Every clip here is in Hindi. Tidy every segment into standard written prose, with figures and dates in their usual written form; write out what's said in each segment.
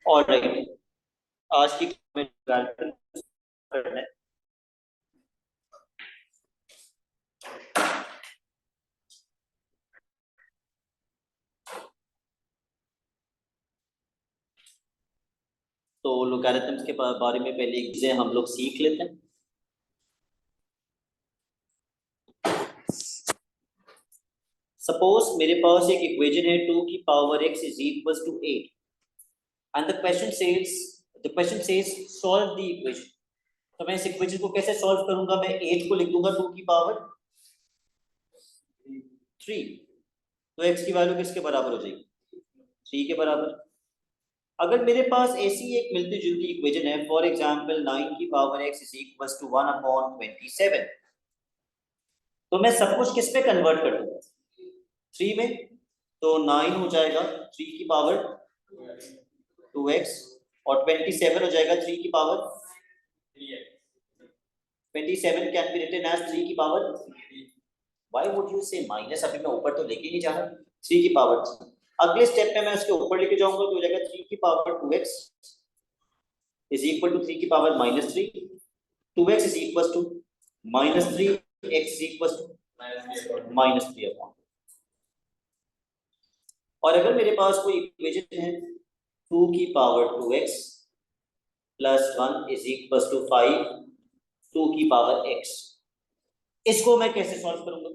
और आज की करना है। तो लोगरिथम्स के बारे में पहले एक चीजें हम लोग सीख लेते हैं। सपोज मेरे पास एक इक्वेशन है 2 की power x is equal to 8 and the question says solve the equation. तो मैं इस इक्वेशन को कैसे सॉल्व करूंगा? मैं 8 को लिख दूंगा 2 की पावर 3। तो x की वैल्यू किसके बराबर हो जाएगी? 3 के बराबर। अगर मेरे पास ऐसी एक मिलती जुलती इक्वेशन है, फॉर एग्जांपल 9 की power x is equal to 1/27, तो मैं सब कुछ किस पे कन्वर्ट कर दूंगा? 3 में। तो 9 हो जाएगा 3 की पावर 2x और 27 हो जाएगा 3 की power 27 can be written as 3 की power. Why would you say minus? अभी मैं ऊपर तो लेके नहीं जा रहा। 3 की पावर 3। अगले स्टेप में मैं उसके ऊपर लेके जाऊंगा तो हो जाएगा 3 की power 2x is equal to 3 की power -3। 2x is equal to -3, x is equal to -3 upon. और अगर मेरे पास कोई इक्वेशन है 2 की power 2x plus 1 is equal to 5 2 की पावर x, इसको मैं कैसे सॉल्व करूंगा?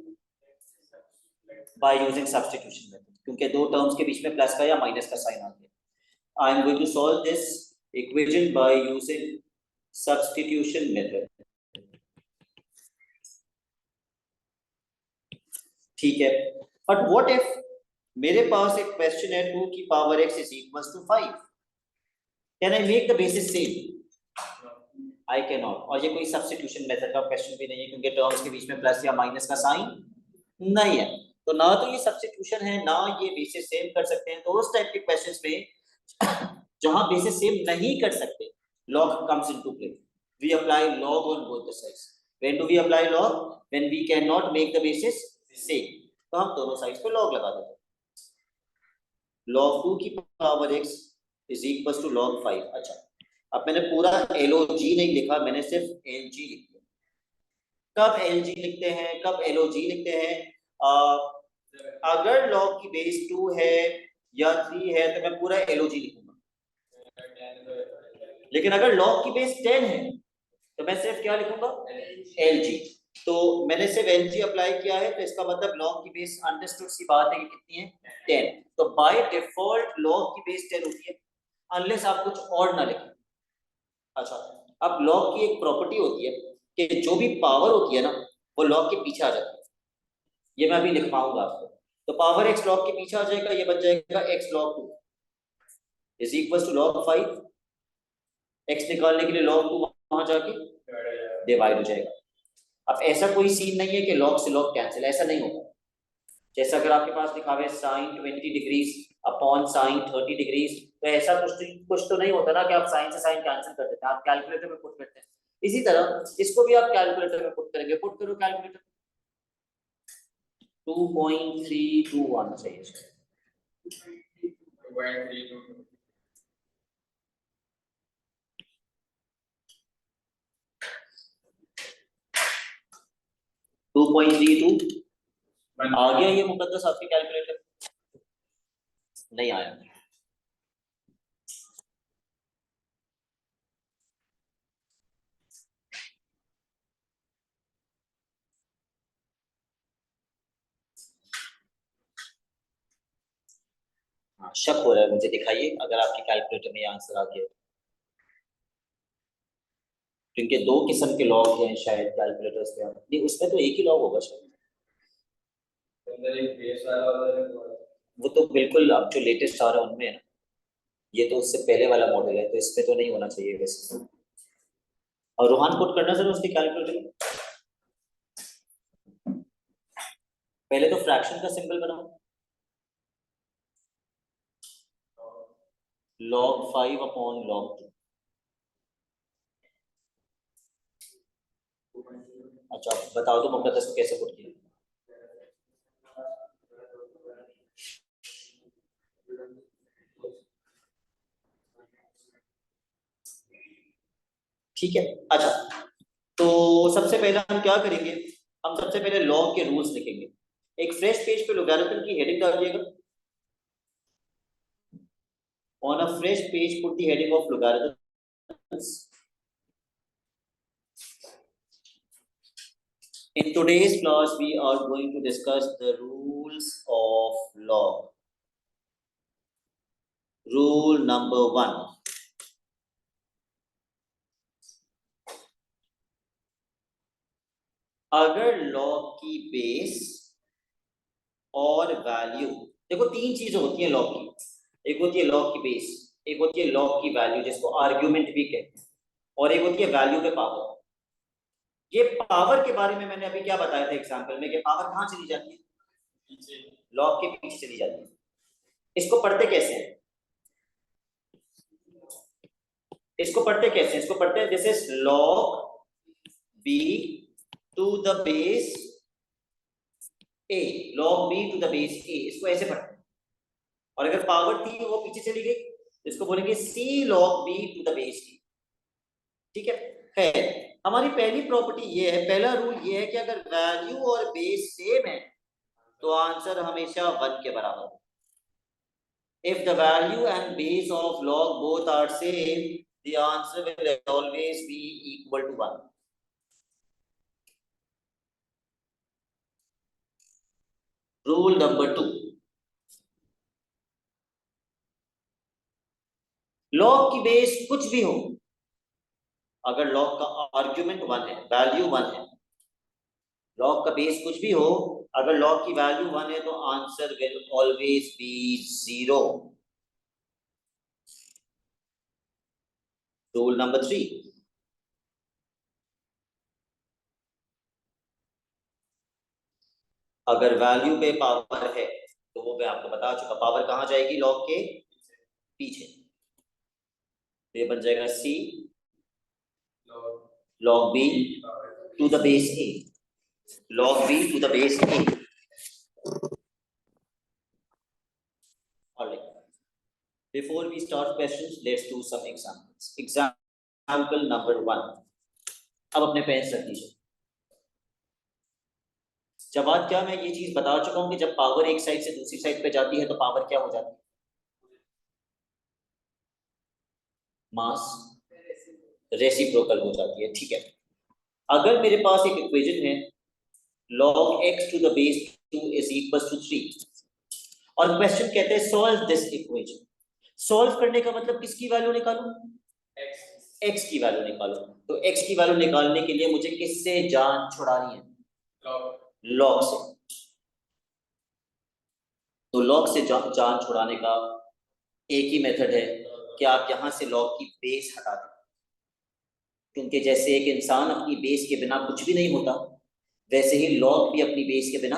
बाय यूजिंग सब्स्टिट्यूशन मेथड, क्योंकि दो टर्म्स के बीच में प्लस का या माइनस का साइन आ गया। I am going to solve this equation by using substitution method. ठीक है, बट व्हाट इफ मेरे पास एक क्वेश्चन है 2 की power x is equal to 5, can I make the basis same? I can not. और ये कोई सब्स्टिट्यूशन मेथड का क्वेश्चन भी नहीं है, क्योंकि टर्म्स के बीच में प्लस या माइनस का साइन नहीं है। तो ना तो ये सब्स्टिट्यूशन है, ना ये बेसिस सेम कर सकते हैं। तो उस टाइप के क्वेश्चंस में जहां बेसिस सेम नहीं कर सकते, log comes into play. We apply log on both the sides. When do we apply log? When we cannot make the basis same. तो हम दोनों साइड्स पे log लगा देते हैं। log 2 की power x is equals to log 5। अच्छा, अब मैंने पूरा log नहीं लिखा, मैंने सिर्फ lg लिख दिया। कब lg लिखते हैं, कब log लिखते हैं? अगर log की बेस 2 है या 3 है तो मैं पूरा log लिखूंगा। लेकिन अगर log की बेस 10 है तो मैं सिर्फ क्या लिखूंगा? lg। तो मैंने सिर्फ lg अप्लाई किया है, तो इसका मतलब log की बेस अंडरस्टूड सी बात है कि कितनी है? 10। तो बाय डिफॉल्ट log की बेस 10 होती है, अनलेस आप कुछ और ना लिखें। अच्छा, अब log की एक प्रॉपर्टी होती है कि जो भी पावर होती है ना, वो log के पीछे आ जाती है। ये मैं अभी लिख पाऊंगा आपको। तो पावर x log के पीछे आ जाएगा, ये बन जाएगा x log 2 is equal to log 5। x निकालने के लिए log 2 वहां जाके डिवाइड हो जाएगा। अब ऐसा कोई सीन नहीं है कि log से log कैंसिल, ऐसा नहीं होगा। जैसा अगर आपके पास लिखा हुआ है sin 20 degrees upon sin 30 degrees, तो ऐसा कुछ तो नहीं होता ना कि आप sin से sin कैंसिल कर देते हैं, आप कैलकुलेटर में पुट करते हैं। इसी तरह इसको भी आप कैलकुलेटर में पुट करेंगे। पुट करो कैलकुलेटर, 2.321 आना चाहिए। 2.32 आ गया ये मुकद्दस आपके कैलकुलेटर? नहीं आया। हाँ, शक हो रहा है मुझे, दिखाइए अगर आपके कैलकुलेटर में आंसर आ गया। क्योंकि दो किस्म के लॉग हैं शायद कैलकुलेटर्स में, नहीं उसमें तो एक ही लॉग होगा शायद। वो तो बिल्कुल अब जो लेटेस्ट आ रहा है उनमें है ना, ये तो उससे पहले वाला मॉडल है, तो इसमें तो नहीं होना चाहिए वैसे। और रोहान पुट करना सर उसके कैलकुलेटर में। पहले तो फ्रैक्शन का सिंबल बनाओ, log 5 अपॉन log 2। अच्छा बताओ तो मुकद्दस को कैसे पुट किया? ठीक है। अच्छा, तो सबसे पहले हम क्या करेंगे, हम सबसे पहले लॉग के रूल्स लिखेंगे। एक फ्रेश पेज पे लोगैरिथम की हेडिंग डाल दिएगा। On a fresh page put the heading of logarithms. In today's class we are going to discuss the rules of log. Rule number 1, अगर लॉग की बेस और वैल्यू, देखो तीन चीजें होती हैं लॉग की। एक होती है लॉग की बेस, एक होती है लॉग की वैल्यू जिसको आर्ग्यूमेंट भी कहते हैं, और एक होती है वैल्यू पे पावर। ये पावर के बारे में मैंने अभी क्या बताया था एग्जांपल में, कि पावर कहाँ चली जाती है, लॉग के पीछे चली जाती है। इसको पढ़ते कैसे हैं, इसको पढ़ते कैसे हैं, इसको पढ़ते हैं this is log B to the base A, log B to the base A, इसको ऐसे पढ़ते हैं। और अगर पावर थी वो पीछे चली गई, इसको बोलेंगे C log B to the base A. ठीक है। हमारी पहली प्रॉपर्टी ये है, पहला रूल ये है कि अगर वैल्यू और बेस सेम है तो आंसर हमेशा 1 के बराबर है। If the value and base of log both are same, the answer will always be equal to 1. Rule number 2, log की बेस कुछ भी हो, अगर log का आर्ग्यूमेंट 1 है, वैल्यू 1 है, log का बेस कुछ भी हो, अगर log की वैल्यू 1 है तो answer will always be 0। Rule number 3, अगर वैल्यू पे पावर है तो वो मैं आपको बता चुका, पावर कहां जाएगी, लॉग के पीछे। तो ये बन जाएगा C log B to the base A, log b to the base a. All right. Before we start questions, let's do some examples. Example number 1. अब अपने पेन रख दीजिए। जब आज क्या मैं ये चीज बता चुका हूं कि जब पावर एक साइड से दूसरी साइड पे जाती है तो पावर क्या हो जाती है, मास रेसिप्रोकल हो जाती है। ठीक है। अगर मेरे पास एक इक्वेशन है log x to the base 2 is equals to 3, और क्वेश्चन कहते हैं सॉल्व दिस इक्वेशन। सॉल्व करने का मतलब किसकी वैल्यू निकालूं, x की वैल्यू निकालो। तो x की वैल्यू निकालने के लिए मुझे किससे जान छुड़ानी है, लॉग से। तो लॉग से जान छुड़ाने का एक ही मेथड है कि आप यहां से लॉग की बेस हटा दें, क्योंकि जैसे एक इंसान अपनी बेस के बिना कुछ भी नहीं होता, वैसे ही लॉग भी अपनी बेस के बिना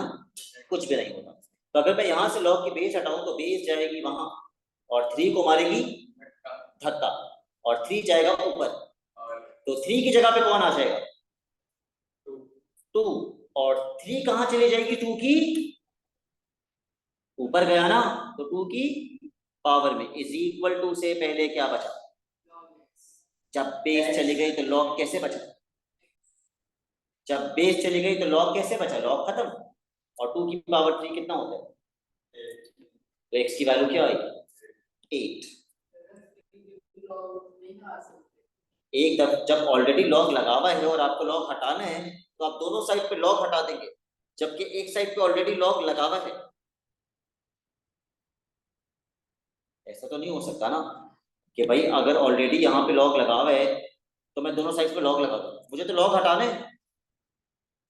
कुछ भी नहीं होता। तो अगर मैं यहां से लॉग की बेस हटाऊं तो बेस जाएगी वहां और 3 को मारेगी धक्का, और 3 जाएगा ऊपर, तो 3 की जगह पे कौन आ जाएगा, 2, और 3 कहां चली जाएगी, 2 की ऊपर गया ना, तो 2 की पावर में इज इक्वल टू से पहले क्या बचा, जब बेस चली गई तो लॉग कैसे बचा, जब बेस चली गई तो लॉग कैसे बचा, लॉग खत्म, और 2 की पावर 3 कितना होता है, तो x की वैल्यू क्या आएगी, 8। एक जब ऑलरेडी लॉग लगा हुआ है और आपको लॉग हटाना है तो आप दोनों साइड पे लॉग हटा देंगे, जबकि एक साइड पे ऑलरेडी लॉग लगा हुआ है। ऐसा तो नहीं हो सकता ना कि भाई अगर ऑलरेडी यहाँ पे लॉग लगा हुआ है तो मैं दोनों साइड पे लॉग लगा दूं, मुझे तो लॉग हटाना है।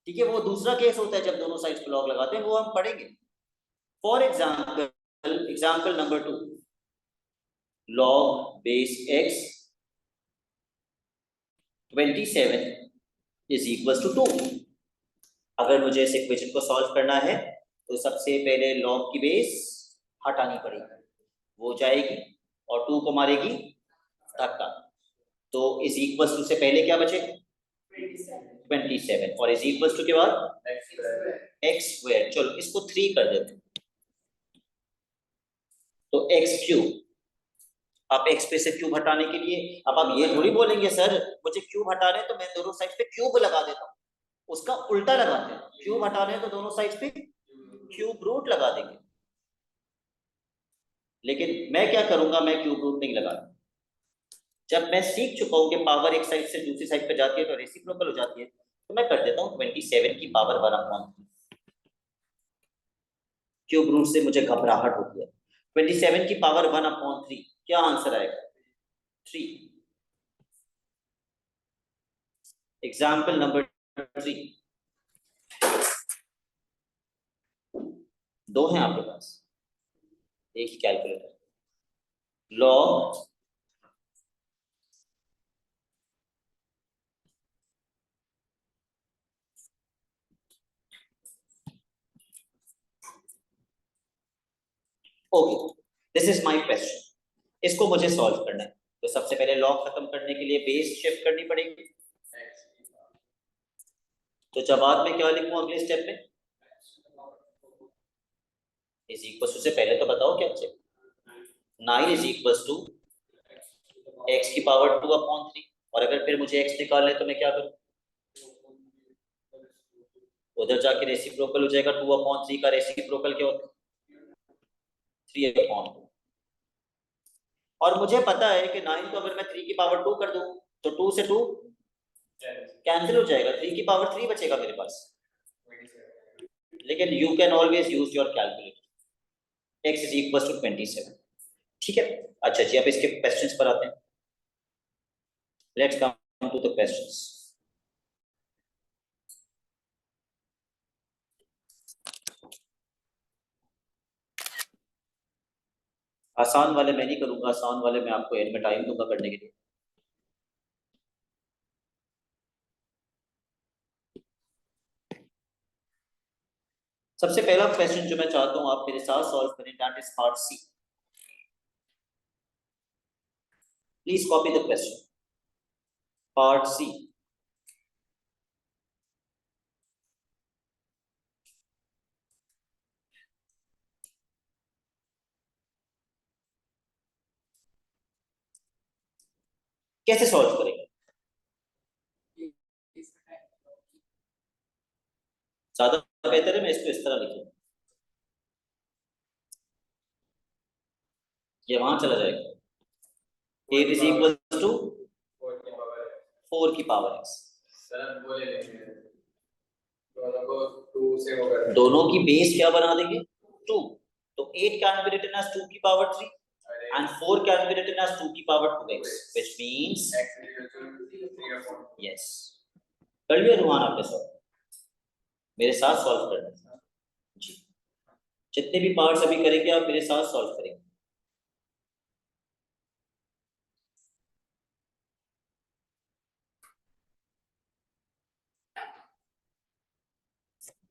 ठीक है, वो दूसरा केस होता है जब दोनों साइड पे लॉग लगाते हैं, वो हम पढ़ेंगे। For example number 2, log base x 27 is equals to 2। अगर मुझे इस इक्वेशन को सॉल्व करना है तो सबसे पहले log की बेस हटानी पड़ेगी, वो जाएगी और 2 को मारेगी धक्का, तो इज इक्वल्स टू से पहले क्या बचेगा, 27, और इज इक्वल्स टू के बाद x स्क्वायर। चलो इसको 3 कर देते हैं, तो x क्यूब आप एक्स पे से क्यूब हटाने के लिए, अब आप ये थोड़ी बोलेंगे सर मुझे क्यूब हटाने तो मैं दोनों साइड पे क्यूब लगा देता हूँ, उसका उल्टा लगाते हैं, क्यूब हटाने तो दोनों साइड पे क्यूब रूट लगा देंगे। लेकिन मैं क्या करूंगा, मैं क्यूब रूट नहीं लगाता। जब मैं सीख चुका हूं कि पावर एक साइड से दूसरी साइड पे जाती है तो रेसिप्रोकल हो जाती है, तो मैं कर देता हूँ 27 की पावर 1/3। क्यूब रूट से मुझे घबराहट होती है। 27 की पावर 1/3, क्या आंसर आएगा? 3। Example number 3। दो हैं आपके पास, एक ही calculator. Log okay, this is my question, इसको मुझे सॉल्व करना है। तो सबसे पहले लॉग खत्म करने के लिए बेस शिफ्ट करनी पड़ेगी। तो जवाब में क्या लिखूं अगले स्टेप में? इज इक्वल टू से पहले तो बताओ क्या चाहिए। 9 इज इक्वल टू एक्स की पावर 2/3। और अगर फिर मुझे एक्स निकालना है तो मैं क्या करूं? उधर जाके रेसिप्रोकल हो जाएगा, 2/3 का रेसिप्रोकल क्या होता है? 3/2। और मुझे पता है कि 9 को अगर मैं 3 की पावर 2 कर दूं तो 2 से 2 कैंसिल हो जाएगा, 3 की पावर 3 बचेगा मेरे पास। लेकिन you can always use your calculator. x is equal to 27। ठीक है, अच्छा जी, अब इसके क्वेश्चंस पर आते हैं। Let's come to the questions. आसान वाले मैं नहीं करूंगा, आसान वाले मैं आपको एंड में टाइम दूंगा करने के लिए। सबसे पहला क्वेश्चन जो मैं चाहता हूं आप मेरे साथ सॉल्व करें, that is part C. Please copy the question. Part C. कैसे सॉल्व करेंगे? ज्यादा बेहतर है मैं इसको इस तरह लिखूं, ये वहां चला जाएगा। 8 इज इक्वल टू 4 की पावर x। दोनों की बेस क्या बना देंगे? 2। तो 8 कैन बी रिटन एज 2 की power 3 and 4 can be written as 2 की power 2x, which means yes। कर लिया रुमान आपने सॉल्व? मेरे साथ सॉल्व करना जी। जितने भी पार्ट्स अभी करेंगे आप मेरे साथ सॉल्व करेंगे।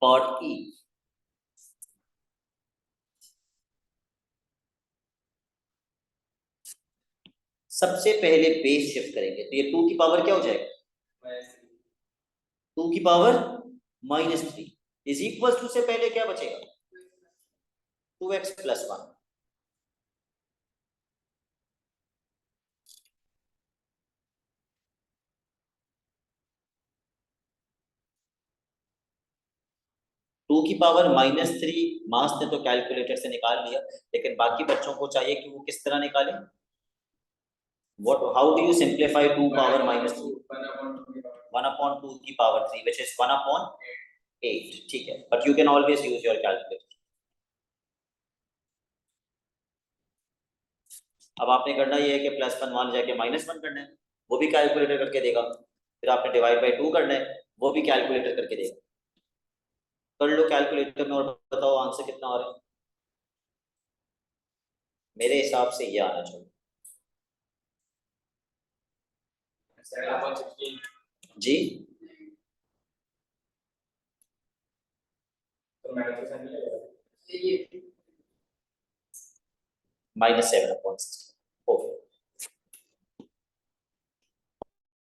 पार्ट ई। सबसे पहले बेस शिफ्ट करेंगे तो ये 2 की पावर क्या हो जाएगा? 2 की पावर -3 इज इक्वल टू से पहले क्या बचेगा? 2x + 1। 2 की पावर -3 मास ने तो कैलकुलेटर से निकाल लिया, लेकिन बाकी बच्चों को चाहिए कि वो किस तरह निकालें। What? How do you simplify 2 power -3? 1/2 की पावर 3, which is 1/8। ठीक है, but you can always use your calculator। अब आपने करना ये है कि +1 वहां जाके -1 करना है, वो भी कैलकुलेटर करके देगा। फिर आपने डिवाइड बाई 2 करना है, वो भी कैलकुलेटर करके देगा। कर लो कैलकुलेटर में और बताओ आंसर कितना आ रहा है। मेरे हिसाब से ये आना चाहिए जी। -7/16। Okay.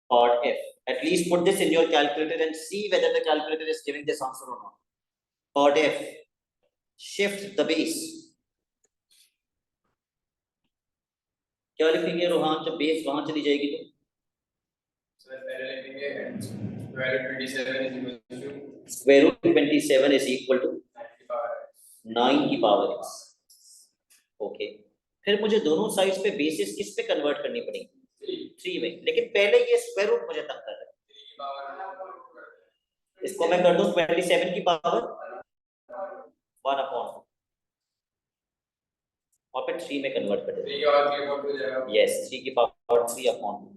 Part F. At least put this in your calculator and see whether the calculator is giving this answer or not. Part F. Shift the base. क्या लिखेंगे रोहान जब बेस वहां चली जाएगी तो? सर पहले लिखेंगे square root 27 is equal to 9 की पावर x। ओके, फिर मुझे दोनों साइड्स पे बेसिस किस पे कन्वर्ट करनी पड़ेगी? 3 में। लेकिन पहले ये स्क्वायर रूट मुझे तंग कर रहा है, इसको मैं कर दूं 27 की पावर 1 अपॉन, और फिर 3 में कन्वर्ट कर दें। यस, 3 की पावर 3 अपॉन।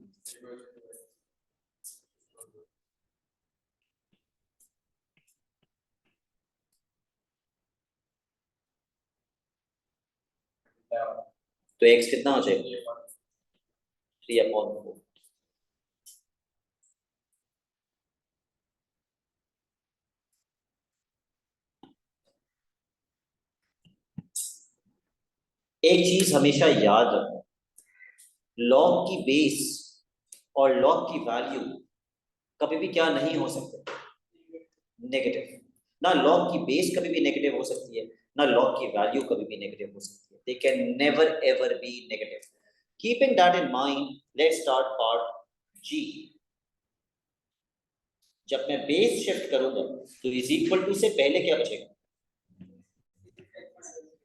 तो x कितना हो जाएगा? 3 अपॉन 4। एक चीज हमेशा याद रखो, लॉग की बेस और लॉग की वैल्यू कभी भी क्या नहीं हो सकते? नेगेटिव। ना लॉग की बेस कभी भी नेगेटिव हो सकती है, ना लॉग की वैल्यू कभी भी नेगेटिव हो सकती है। They can never ever be negative. Keeping that in mind, let's start part G. जब मैं बेस शिफ्ट करूंगा तो इज इक्वल टू से पहले क्या बचेगा?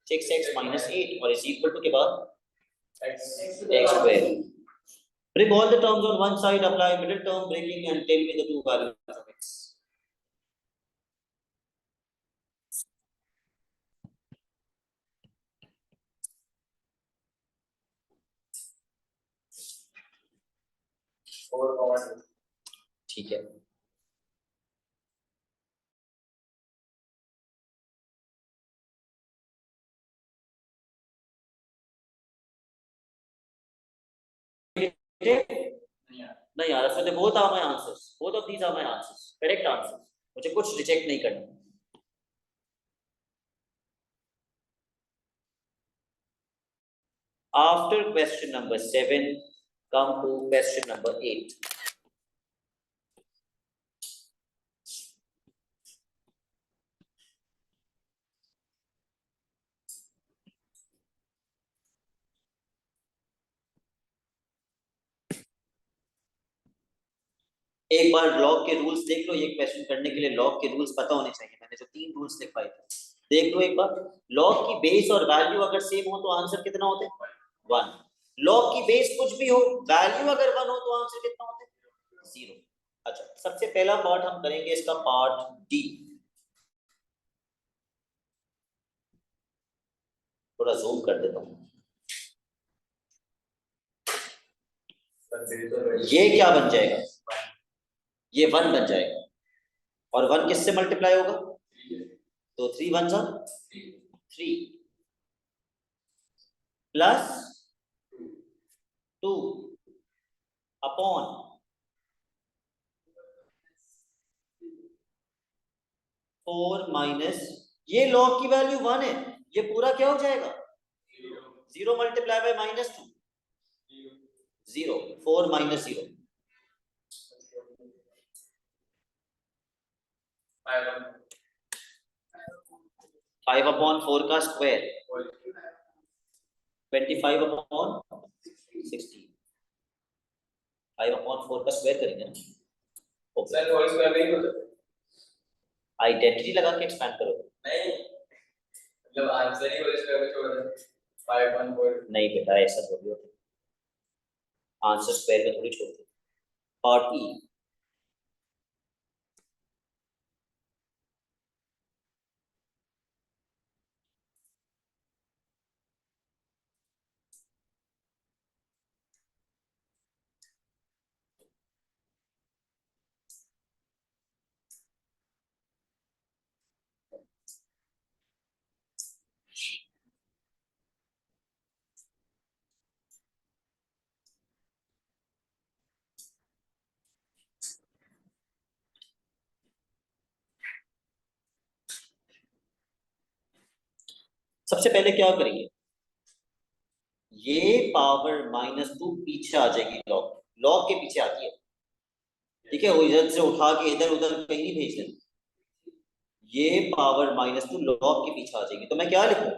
6x minus 8, और इज इक्वल टू के बाद x square. Bring all the terms on one side, apply middle term breaking, and tell me the two values of x. ठीक है, नहीं यार, इसमें both are my answers, both of these are my answers, correct answers. मुझे कुछ रिजेक्ट नहीं करना। After question number 7, come to question number 8. एक बार लॉग के रूल्स देख लो, ये क्वेश्चन करने के लिए लॉग के रूल्स पता होने चाहिए। मैंने जो 3 रूल्स लिखवाए थे देख लो एक बार। लॉग की बेस और वैल्यू अगर सेम हो तो आंसर कितना होता है? 1। लॉग की बेस कुछ भी हो, वैल्यू अगर 1 हो तो आंसर कितना होता है? 0। अच्छा, सबसे पहला पार्ट हम करेंगे इसका पार्ट डी। थोड़ा जूम कर देता हूं। ये क्या बन जाएगा? ये 1 बन जाएगा, और 1 किससे मल्टीप्लाई होगा? तो 3 1 जा 3 प्लस 2 अपॉन 4 माइनस, ये लॉग की वैल्यू 1 है, ये पूरा क्या हो जाएगा? 0 मल्टीप्लाई बाय -2, 0। 4 माइनस 0, 5 अपॉन 4 का स्क्वायर, 25 अपॉन 16। 5 अपॉन 4 का स्क्वायर करेंगे ना। सर होल स्क्वायर नहीं होता, आइडेंटिटी लगा के एक्सपैंड करो। नहीं मतलब आंसर ही होल स्क्वायर में छोड़ दे। 514 नहीं बेटा, ऐसा थोड़ी होता है, आंसर स्क्वायर में थोड़ी छोड़ते। पार्ट ई, सबसे पहले क्या करेंगे, ये पावर -2 पीछे आ जाएगी, लॉग लॉग के पीछे आती है, ठीक है। वो इधर से उठा के इधर उधर कहीं नहीं भेज देना। ये पावर -2 लॉग के पीछे आ जाएगी, तो मैं क्या लिखूं?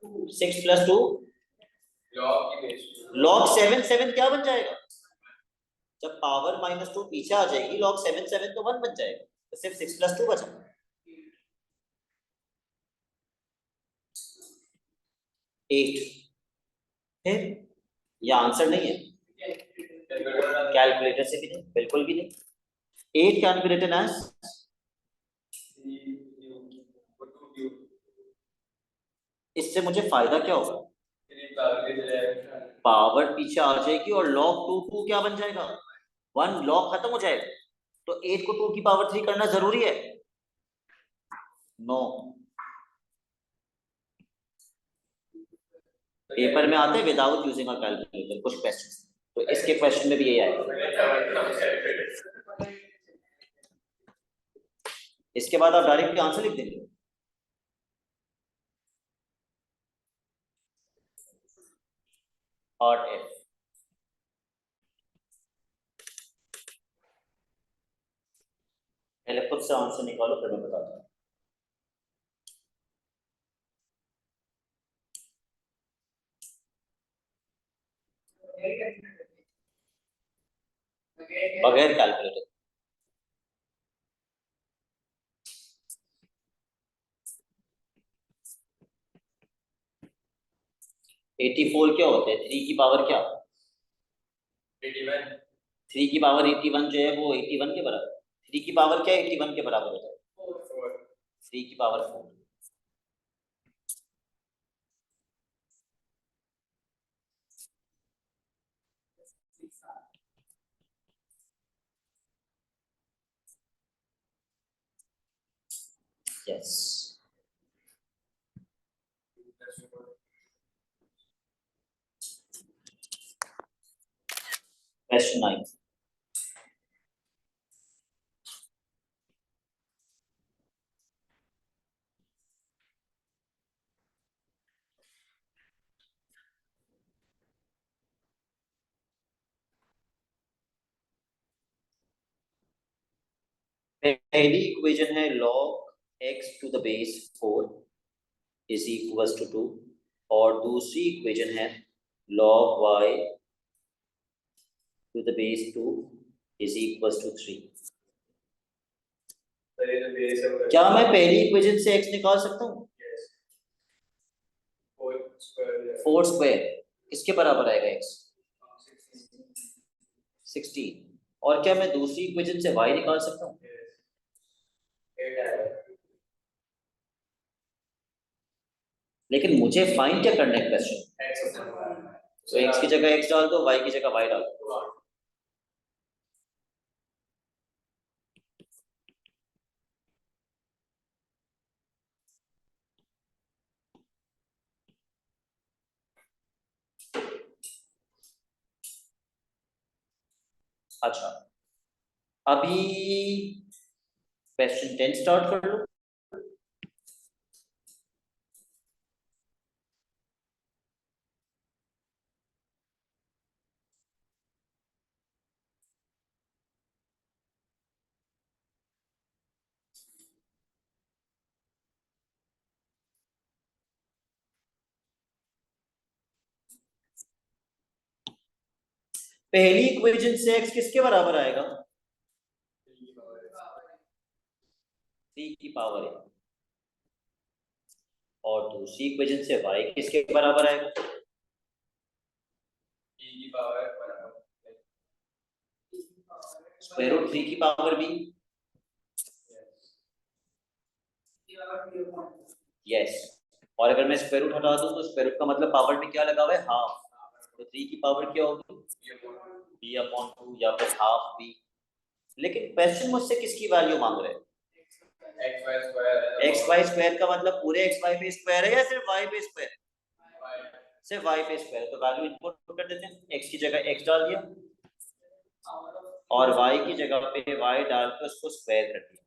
6 + 2 log की बेस log 7 7 क्या बन जाएगा? जब पावर -2 पीछे आ जाएगी log 7 7 तो 1 बन जाएगा, तो सिर्फ 6 + 2 बचा। 8 फिर ये आंसर नहीं है, कैलकुलेटर से भी नहीं, बिल्कुल भी नहीं। 8 कैन बी रिटन एज, इससे मुझे फायदा क्या होगा? पावर पीछे आ जाएगी और log 2 क्या बन जाएगा? 1 log खत्म हो जाएगा, तो 8 को 2 की पावर 3 करना जरूरी है? नो। पेपर में आते हैं विदाउट यूजिंग अ कैलकुलेटर कुछ क्वेश्चंस, तो इसके क्वेश्चन में भी यही आएगा। इसके बाद आप डायरेक्ट आंसर लिख देंगे। और एफ पहले खुद से आंसर निकालो फिर मैं बताता हूँ। बगैर कैलकुलेटर। एटी फोर क्या होते हैं? 3 की पावर क्या? 81 3 की पावर 81 जो है वो 81 के बराबर। 3 की पावर क्या 81 के बराबर होता है? 3 की पावर 4। यस। क्वेश्चन 9। पहली इक्वेशन है log x to the base 4 is equals to 2, और दूसरी इक्वेशन है log y to the base 2 is equals to 3। क्या मैं पहली इक्वेशन से x निकाल सकता हूँ? 4 स्क्वायर किसके बराबर आएगा x? 16। और क्या मैं दूसरी इक्वेशन से y निकाल सकता हूँ? लेकिन मुझे फाइंड क्या करना है क्वेश्चन, तो x की जगह x डाल दो, y की जगह y डाल दो। अच्छा, अभी क्वेश्चन 10 स्टार्ट कर लो। पहली इक्वेशन से x किसके बराबर आएगा? 3 की पावर है। और दूसरी इक्वेशन से y किसके बराबर आएगा? स्क्वायर रूट 3 की पावर b। यस। और अगर मैं स्क्वायर रूट हटा दूं तो स्क्वायर रूट का मतलब पावर में क्या लगा हुआ है? हाफ। तो 3 की पावर क्या होगी? b/2 या फिर हाफ b। लेकिन क्वेश्चन मुझसे किसकी वैल्यू मांग रहे हैं? एक्स वाई स्क्वायर का मतलब पूरे एक्स वाई पे स्क्वायर है या सिर्फ वाई पे स्क्वायर? सिर्फ वाई पे स्क्वायर। तो वैल्यू इनपुट कर देते हैं, एक्स की जगह एक्स डाल दिया और वाई की जगह पे वाई डाल के उसको स्क्वायर कर दिया।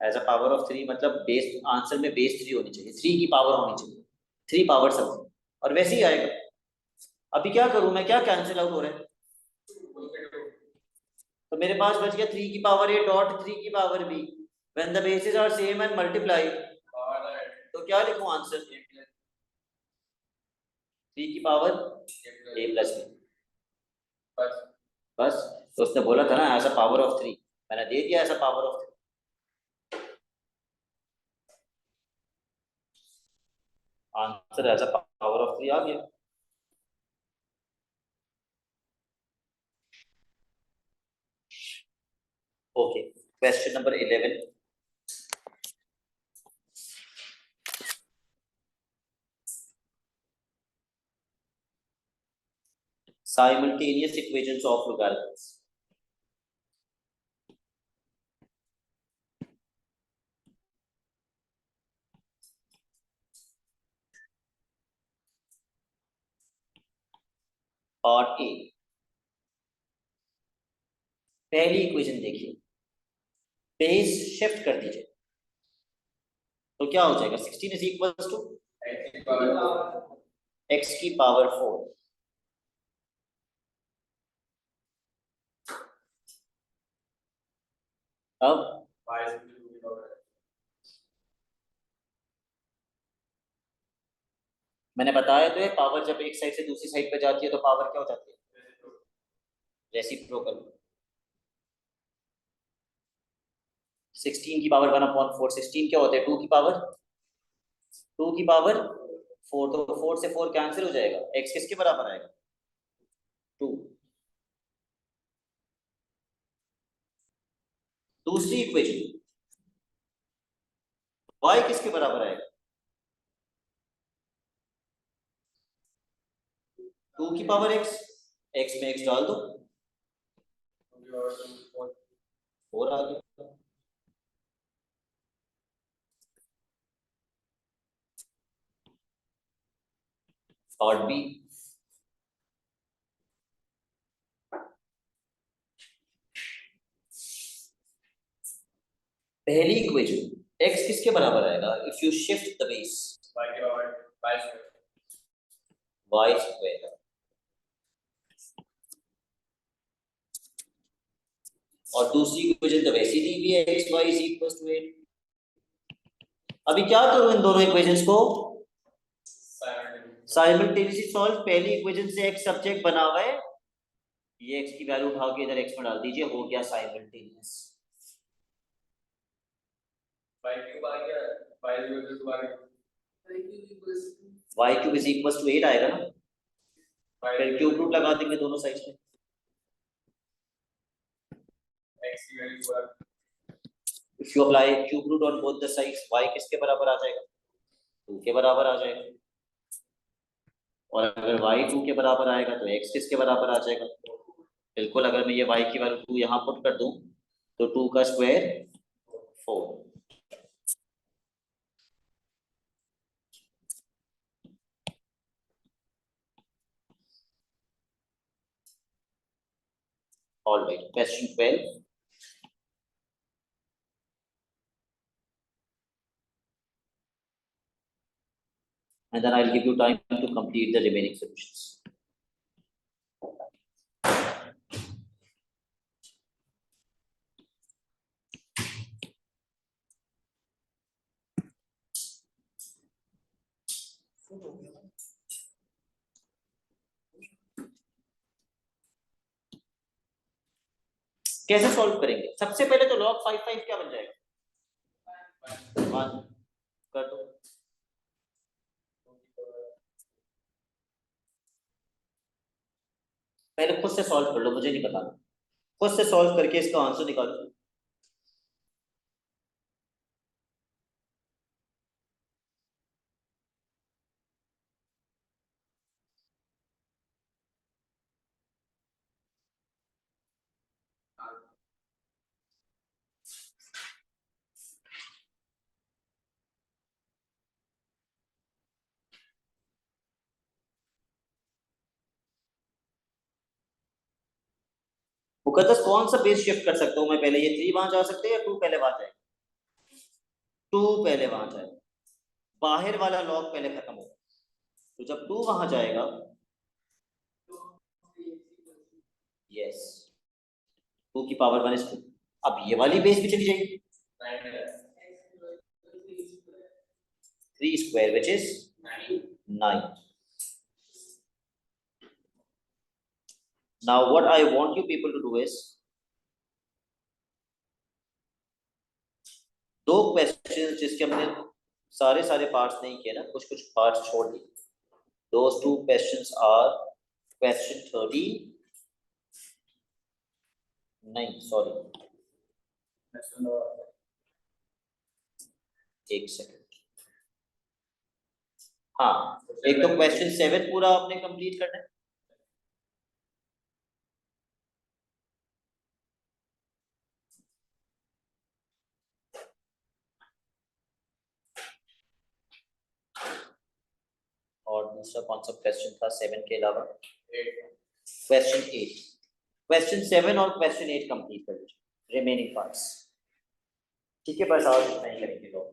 एज अ पावर ऑफ 3 मतलब बेस आंसर में बेस 3 होनी चाहिए, 3 की पावर होनी चाहिए, 3 पावर समथिंग, और वैसे ही आएगा। अभी क्या करूं मैं, क्या कैंसिल आउट हो रहा है? तो मेरे पास बच गया 3 की पावर a डॉट 3 की power b। When the basis are same and multiply क्या लिखूं आंसर? 3 की पावर a प्लस b। बस तो उसने बोला था ना एज अ पावर ऑफ 3, मैंने दे दिया as a power of 3। Answer as a power of 3 आ गया। Okay, question number 11। simultaneous equations of logarithms। Part A, पहली इक्वेशन देखिए, बेस शिफ्ट कर दीजिए तो क्या हो जाएगा? 16 इज इक्वल्स टू x की पावर 4। अब मैंने बताया तो है, पावर जब एक साइड से दूसरी साइड पे जाती है तो पावर क्या हो जाती है? रेसिप्रोकल। 16 की पावर 1/4, 16 क्या होता है? 2 की पावर 4, तो 4 से 4 कैंसिल हो जाएगा, x किसके बराबर आएगा? 2। दूसरी इक्वेशन, y किसके बराबर आएगा? 2 की पावर x में x डाल दो, 4 आ गया। पार्ट बी, पहली इक्वेशन, x किसके बराबर आएगा? If you shift the base, y square. और दूसरी इक्वेशन तो वैसी दी हुई है, x y is equal to 8। अभी क्या करूं इन दोनों इक्वेशंस को? Simultaneously solve. पहली इक्वेशन से x सब्जेक्ट बना हुआ है, ये x की वैल्यू उठा के इधर x में डाल दीजिए, हो गया simultaneous. y cube is equal to 8 आएगा ना, फिर क्यूब रूट लगा देंगे दोनों साइड में। If you apply cube root on both the sides, y किसके बराबर आ जाएगा? 2 के बराबर आ जाएगा। और अगर y 2 के बराबर आएगा तो x किसके बराबर आ जाएगा? बिल्कुल, अगर मैं ये y की वैल्यू 2 यहाँ पुट कर दूं तो 2 का square 4। All right, question 12. And then I'll give you time to complete the remaining solutions. कैसे सॉल्व करेंगे? सबसे पहले तो log 5 क्या बन जाएगा? 1 कर दो। पहले खुद से सॉल्व कर लो, मुझे नहीं बताना, खुद से सॉल्व करके इसका आंसर निकालो। मुकद्दस कौन सा बेस शिफ्ट कर सकता हूं मैं? पहले ये 3 वहां जा सकते हैं या 2 पहले वहां जाए? 2 पहले वहां जाए, बाहर वाला लॉग पहले खत्म होगा, तो जब 2 वहां जाएगा, यस, 2 की पावर 1 इज 2। अब ये वाली बेस भी चली जाएगी, 3 square which is 9. Now what I want you people to do is दो क्वेश्चंस जिसके हमने सारे पार्ट्स नहीं किए ना, कुछ पार्ट्स छोड़ दिए. Those two questions are question 13. नहीं सॉरी, एक सेकंड. हाँ, एक तो क्वेश्चन 7 पूरा आपने कंप्लीट करना है. और दूसरा कौन सा क्वेश्चन था 7 के अलावा? क्वेश्चन 8. क्वेश्चन 7 और क्वेश्चन 8 कंप्लीट कर लीजिए, रिमेनिंग पार्ट्स. ठीक है, बस और इतना ही करेंगे लोग.